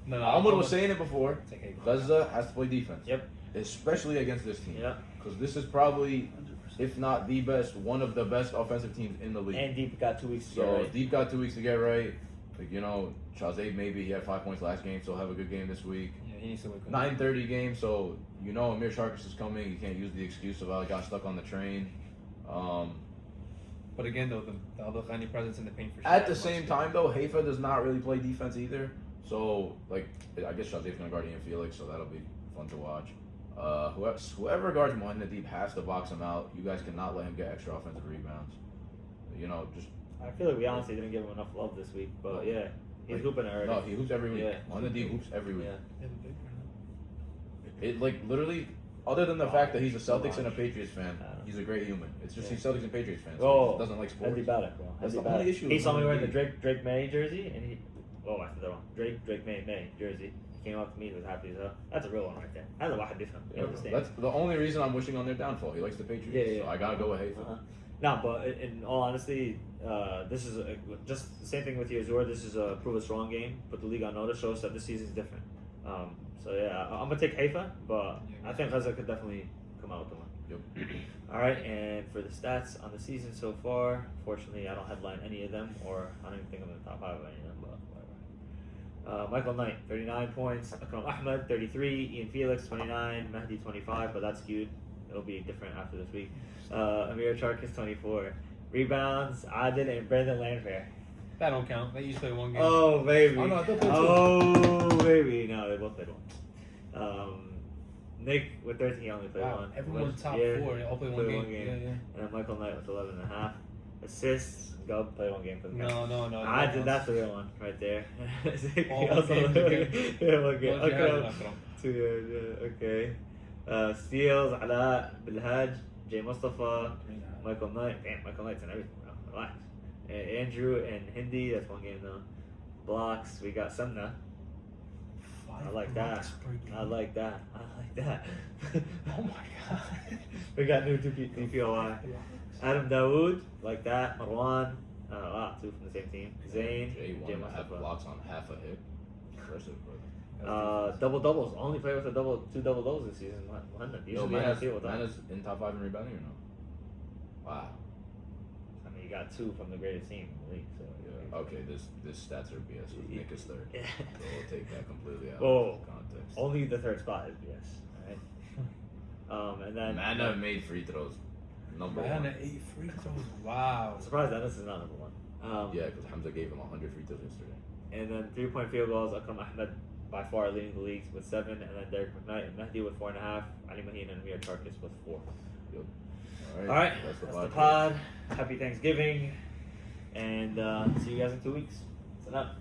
No, Ahmad was saying it before. Take Haifa. Gaza has to play defense. Yep. Especially against this team. Yeah. Because this is probably, if not the best, one of the best offensive teams in the league. And Deep got 2 weeks to get So right. Deep got 2 weeks to get right. Like, Chazé maybe he had 5 points last game, so he'll have a good game this week. Yeah, he needs to wake up. 9:30 game, so Amir Sharkus is coming. You can't use the excuse of I got stuck on the train. But again, though, the Abdul Ghani presence in the paint for sure. At the same time, though, Haifa does not really play defense either. So, like, I guess Shazay's going to guard Ian Felix, so that'll be fun to watch. Whoever guards Mohamed Deep has to box him out. You guys cannot let him get extra offensive rebounds. Just I feel like we honestly didn't give him enough love this week, but yeah, he's Like, hooping already. no, he hoops every week. Yeah. Mohamed Deep hoops every week. Yeah. It literally, other than the fact that he's a Celtics and a Patriots fan, Yeah. he's a great human. It's just Yeah. he's Celtics and Patriots fan. So Oh, he doesn't like sports. Andy Baddock, bro. That's Andy the only Baddock. issue He with saw me wearing the Mohamed Drake May jersey, and I said that wrong. Drake May jersey. He came up to me, he was happy as hell. That's a real one right there. That's a واحد different. You Yeah, understand? that's the only reason I'm wishing on their downfall. He likes the Patriots. Yeah. So I gotta go with Haifa. No, but in all honesty, this is just the same thing with Yazur. This is a prove us wrong game. Put the league on notice. Show us that this season's different. So yeah, I'm gonna take Haifa, but I think Gaza could definitely come out with the win. Yep. All right, and for the stats on the season so far, fortunately, I don't headline any of them, or I don't even think I'm in the top 5 of any of them, but whatever. Michael Knight, 39 points. Akram Ahmed, 33. Ian Felix, 29. Mehdi, 25, but that's skewed. It'll be different after this week. Amir Charkis, 24. Rebounds, Adil and Brandon Landfair. That don't count. They usually play one game. Oh, baby. Oh, no, they'll play two. Oh, baby. No, they both played one. Nick with 13, he only played Wow, one. everyone top Yeah, 4, they all play one game. Yeah. And then Michael Knight with 11.5. Assists, Gub played one game for the guy. No. That's the real one right there. All Also, games again. yeah, one game. Don't you have Okay. it, Akram? 2 years, yeah, okay. Steals, Ala, Bilhaj, Jay Mustafa, Michael Knight. Damn, Michael Knight's in everything, bro. Relax. And Andrew and Hindi, that's one game though. Blocks, we got Sumna. I like that. I like that. Oh my god. We got new DPOI. Adam Dawood, like that. Marwan, two from the same team. Zayn, Jay Jay won half Mustafa. blocks on half a hip. Impressive, brother. Double doubles. Only played with two double doubles this season. Yo, Usually I deal with that. Mana's in top 5 in rebounding or no? Wow. I mean, you got 2 from the greatest team in the league. So Yeah. Okay, this stats are BS. So Nick is third. Yeah. So we'll take that completely out Oh. of context. Only the third spot is BS. All right. And then Mana made free throws. Number Man, 1. 8 free throws. Wow. I'm surprised Ennis is not number 1. Yeah, because Hamza gave him 100 free throws yesterday. And then 3-point field goals, Akram Ahmed by far leading the league with 7, and then Derek McKnight and Mehdi with 4.5, Ali Maheen and Amir Tarkis with 4. All right, that's the pod. Happy Thanksgiving, and see you guys in 2 weeks. It's enough.